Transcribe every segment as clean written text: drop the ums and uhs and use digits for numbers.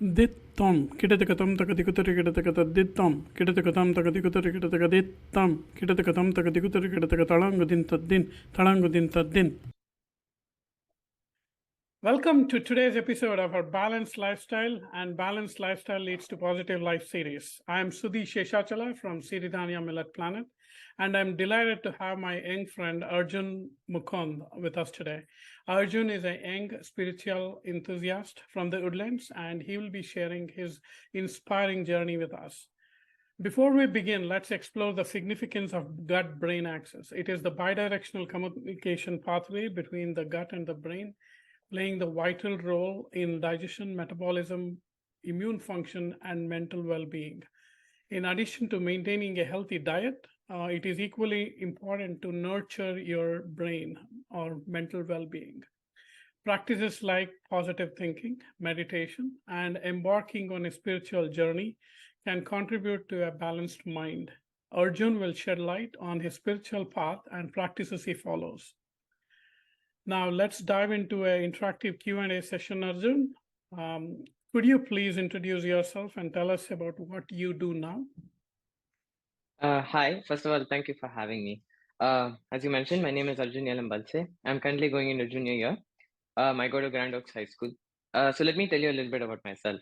Dittom, kitakatam takadikutari kitakata dittom, kitakatam takadikutari kitataka dittam, kitakatam takadikutari kitataka talangudin taddin, talangudin taddin. Welcome to today's episode of our Balanced Lifestyle and Balanced Lifestyle Leads to Positive Life series. I am Sudhi Seshachala from Siridhanya Millet Planet, and I'm delighted to have my young friend Arjun Mukund with us today. Arjun is a young spiritual enthusiast from the Woodlands, and he will be sharing his inspiring journey with us. Before we begin, let's explore the significance of gut-brain axis. It is the bidirectional communication pathway between the gut and the brain, playing the vital role in digestion, metabolism, immune function, and mental well-being. In addition to maintaining a healthy diet, it is equally important to nurture your brain or mental well-being. Practices like positive thinking, meditation, and embarking on a spiritual journey can contribute to a balanced mind. Arjun will shed light on his spiritual path and practices he follows. Now let's dive into an interactive Q&A session, Arjun. Could you please introduce yourself and tell us about what you do now? Hi, first of all, thank you for having me. As you mentioned, my name is Arjun Balse. I'm currently going into junior year. I go to Grand Oaks High School. So let me tell you a little bit about myself.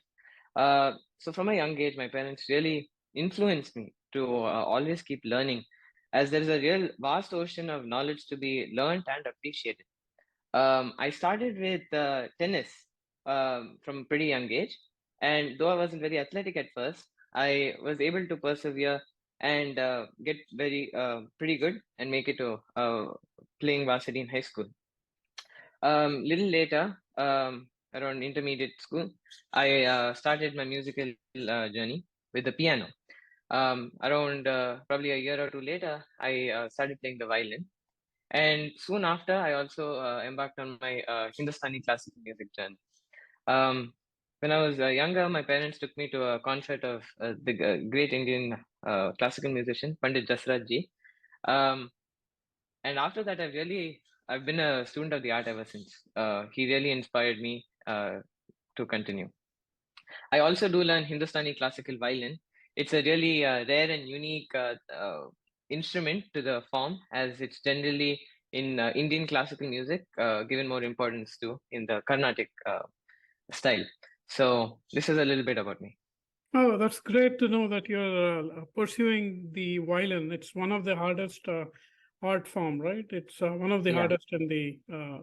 So from a young age, my parents really influenced me to always keep learning, as there is a real vast ocean of knowledge to be learned and appreciated. I started with tennis from a pretty young age, and though I wasn't very athletic at first, I was able to persevere and get very pretty good and make it to playing varsity in high school. Little later, around intermediate school, I started my musical journey with the piano. Around probably a year or two later, I started playing the violin. And soon after, I also embarked on my Hindustani classical music journey. When I was younger, my parents took me to a concert of the great Indian classical musician, Pandit Jasraj ji. And after that, I've been a student of the art ever since. He really inspired me to continue. I also do learn Hindustani classical violin. It's a really rare and unique instrument to the form, as it's generally in Indian classical music given more importance to in the Carnatic style. So this is a little bit about me. Oh, that's great to know that you're pursuing the violin. It's one of the hardest art form, right? It's one of the Yeah. hardest in the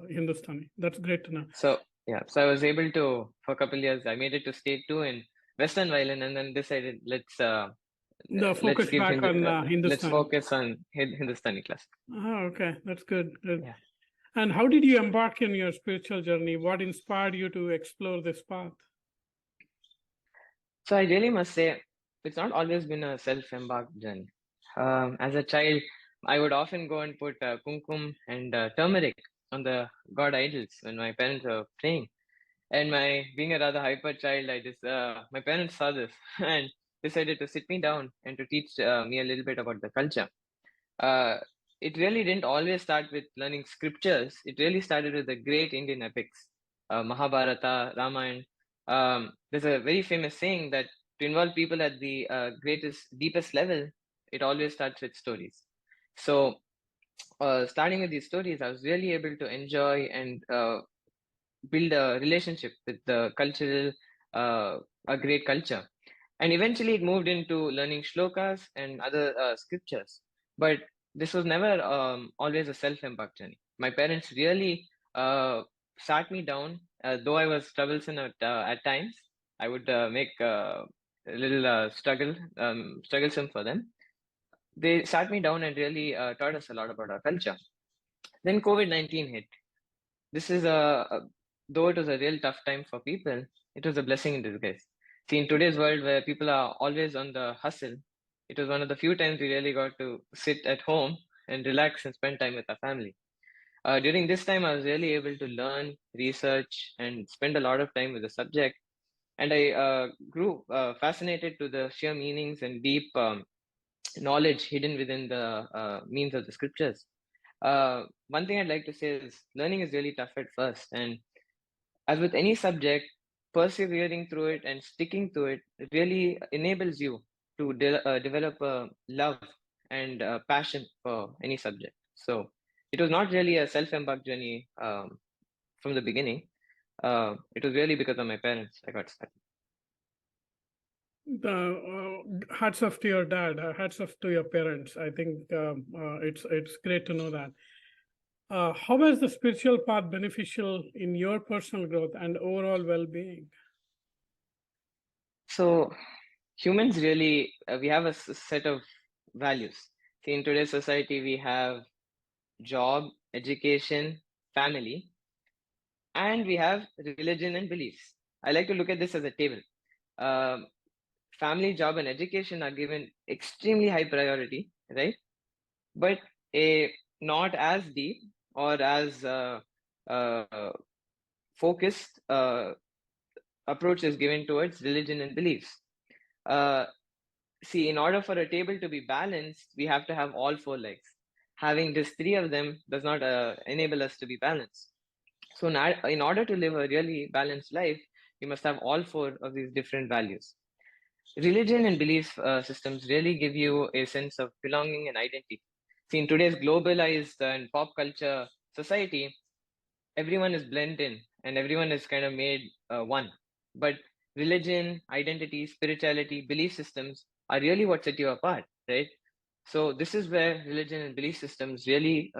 Hindustani. That's great to know. So I was able to for a couple years. I made it to state two in Western violin, and then decided let's Focus back on let's Hindustani. focus on Hindustani classic. Oh, okay, that's good. Good. Yeah. And how did you embark in your spiritual journey? What inspired you to explore this path? So I really must say, it's not always been a self-embarked journey. As a child, I would often go and put kumkum and turmeric on the god idols when my parents were praying. And my being a rather hyper child, my parents saw this and decided to sit me down and to teach me a little bit about the culture. Uh, it really didn't always start with learning scriptures. It really started with the great Indian epics, Mahabharata, Ramayana. There's a very famous saying that to involve people at the deepest level, it always starts with stories. So, starting with these stories, I was really able to enjoy and build a relationship with the a great culture. And eventually it moved into learning shlokas and other scriptures. But this was never always a self-embarked journey. My parents really sat me down, though I was troublesome at times. I would make a little strugglesome for them. They sat me down and really taught us a lot about our culture. Then COVID-19 hit. This is though it was a real tough time for people, it was a blessing in disguise. See, in today's world where people are always on the hustle, it was one of the few times we really got to sit at home and relax and spend time with our family. During this time, I was really able to learn, research, and spend a lot of time with the subject. And I grew fascinated to the sheer meanings and deep knowledge hidden within the means of the scriptures. One thing I'd like to say is learning is really tough at first. And as with any subject, persevering through it and sticking to it really enables you to develop a love and passion for any subject. So it was not really a self-embarked journey from the beginning. It was really because of my parents I got started. Hats off to your dad. Hats off to your parents. I think it's great to know that. How is the spiritual path beneficial in your personal growth and overall well-being? So humans really we have a set of values. See, in today's society, we have job, education, family, and we have religion and beliefs. I like to look at this as a table. Um, Family, job, and education are given extremely high priority, right? But a not as deep or as uh, focused approach is given towards religion and beliefs. Uh, See, in order for a table to be balanced, we have to have all four legs. Having just three of them does not enable us to be balanced. So, in order to live a really balanced life, you must have all four of these different values. Religion and belief systems really give you a sense of belonging and identity. See, in today's globalized and pop culture society, everyone is blended in and everyone is kind of made one. But religion, identity, spirituality, belief systems are really what set you apart, right? So this is where religion and belief systems really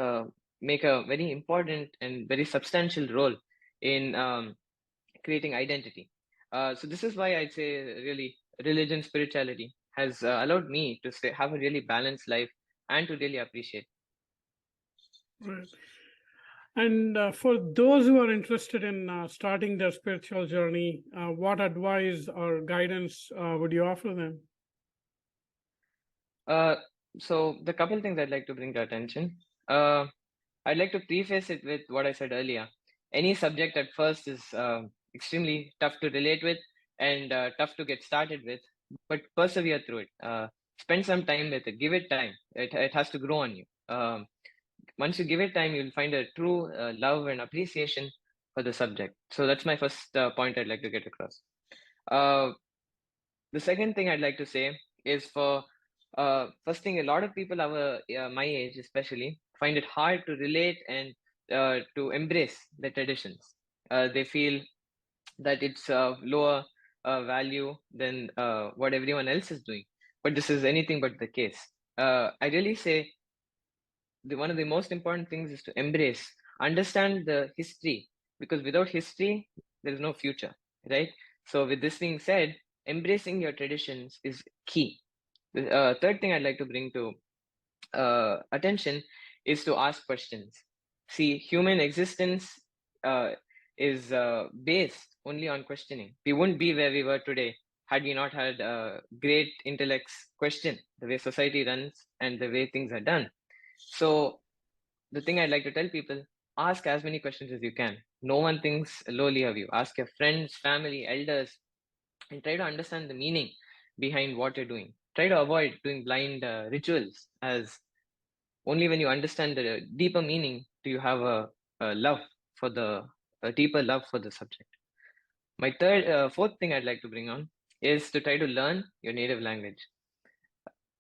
make a very important and very substantial role in creating identity. So this is why I'd say really religion, spirituality has allowed me to have a really balanced life and to really appreciate. Right. And for those who are interested in starting their spiritual journey, what advice or guidance would you offer them? So the couple things I'd like to bring to attention. I'd like to preface it with what I said earlier. Any subject at first is extremely tough to relate with and tough to get started with, but persevere through it. Spend some time with it. Give it time. It has to grow on you. Once you give it time, you'll find a true love and appreciation for the subject. So that's my first point I'd like to get across. The second thing I'd like to say is for first thing, a lot of people our my age especially find it hard to relate and to embrace the traditions. They feel that it's lower value than what everyone else is doing. But this is anything but the case. I really say one of the most important things is to embrace, understand the history, because without history, there is no future, right? So, with this being said, embracing your traditions is key. The third thing I'd like to bring to attention is to ask questions. See, human existence uh, is based only on questioning. We wouldn't be where we were today had we not had great intellects question the way society runs and the way things are done. So, the thing I'd like to tell people, ask as many questions as you can. No one thinks lowly of you. Ask your friends, family, elders, and try to understand the meaning behind what you're doing. Try to avoid doing blind rituals, as only when you understand the deeper meaning do you have a love for a deeper love for the subject. My fourth thing I'd like to bring on is to try to learn your native language.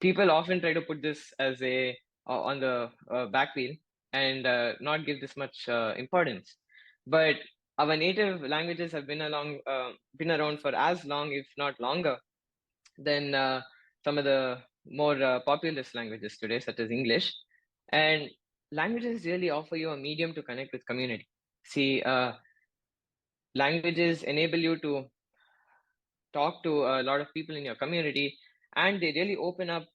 People often try to put this as a on the back wheel and not give this much importance. But our native languages have been around for as long, if not longer, than some of the more populous languages today, such as English. And languages really offer you a medium to connect with community. See, languages enable you to talk to a lot of people in your community, and they really open up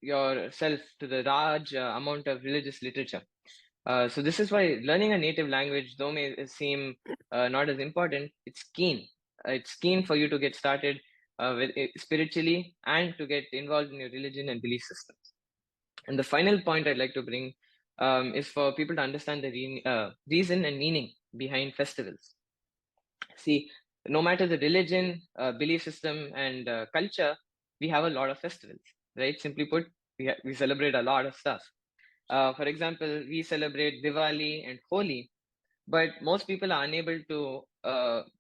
yourself to the large amount of religious literature. So this is why learning a native language, though may seem not as important, it's keen. It's keen for you to get started with it spiritually and to get involved in your religion and belief systems. And the final point I'd like to bring is for people to understand the reason and meaning behind festivals. See, no matter the religion, belief system, and culture, we have a lot of festivals, right? Simply put, we celebrate a lot of stuff. For example, we celebrate Diwali and Holi, but most people are unable to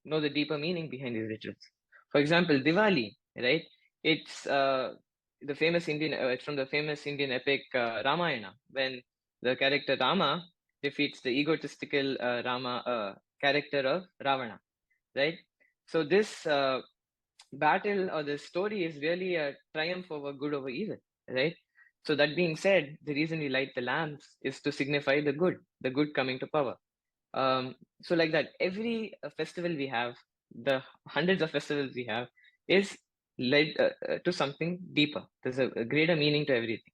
know the deeper meaning behind these rituals. For example, Diwali, right? It's the famous Indian. It's from the famous Indian epic Ramayana, when the character Rama defeats the egotistical character of Ravana, right? So this battle or this story is really a triumph over good over evil, right? So that being said, the reason we light the lamps is to signify the good coming to power. So like that, every festival we have, the hundreds of festivals we have, is led to something deeper. There's a greater meaning to everything.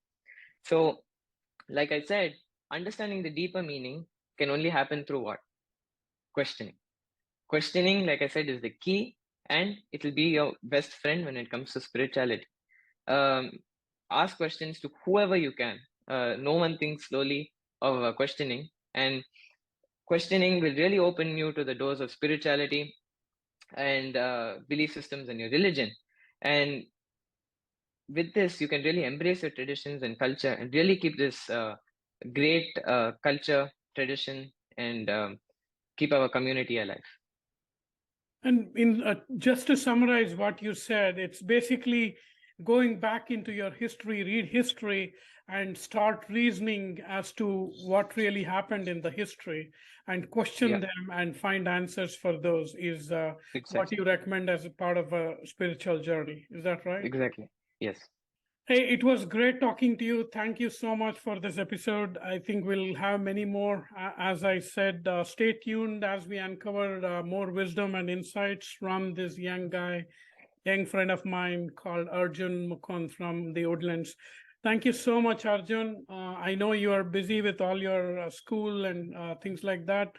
So, like I said, understanding the deeper meaning can only happen through what? Questioning. Questioning, like I said, is the key, and it will be your best friend when it comes to spirituality. Ask questions to whoever you can. No one thinks slowly of questioning, and questioning will really open you to the doors of spirituality and belief systems and your religion. And with this, you can really embrace your traditions and culture and really keep this great culture, tradition, and keep our community alive. And in just to summarize what you said, it's basically going back into your history, read history, and start reasoning as to what really happened in the history, and question them and find answers for those is what you recommend as a part of a spiritual journey. Is that right? Exactly. Yes. Hey, it was great talking to you. Thank you so much for this episode. I think we'll have many more. As I said, stay tuned as we uncover more wisdom and insights from this young friend of mine called Arjun Mukund from the Woodlands. Thank you so much, Arjun. I know you are busy with all your school and things like that,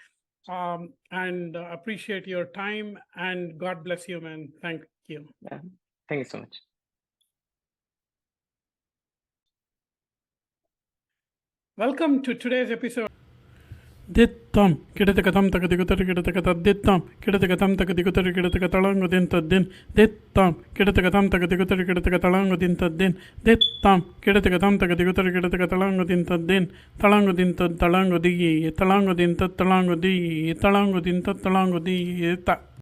and appreciate your time, and God bless you, man. Thank you. Yeah. Thank you so much. Welcome to today's episode. Dittam, Kidatakatam Takadikutar Kidatakata Dittam, Kidatakatam Takadikutar Kidatakatalango Dintadin, Dittam, Kidatakatam Takadikutar Kidatakatalango Dintadin, Dittam, Kidatakatam Takadikutar Kidatakatalango Dintadin, Talango Dintad Talango Di, Talango Dintad Talango Di, Talango Dintad Talango Di.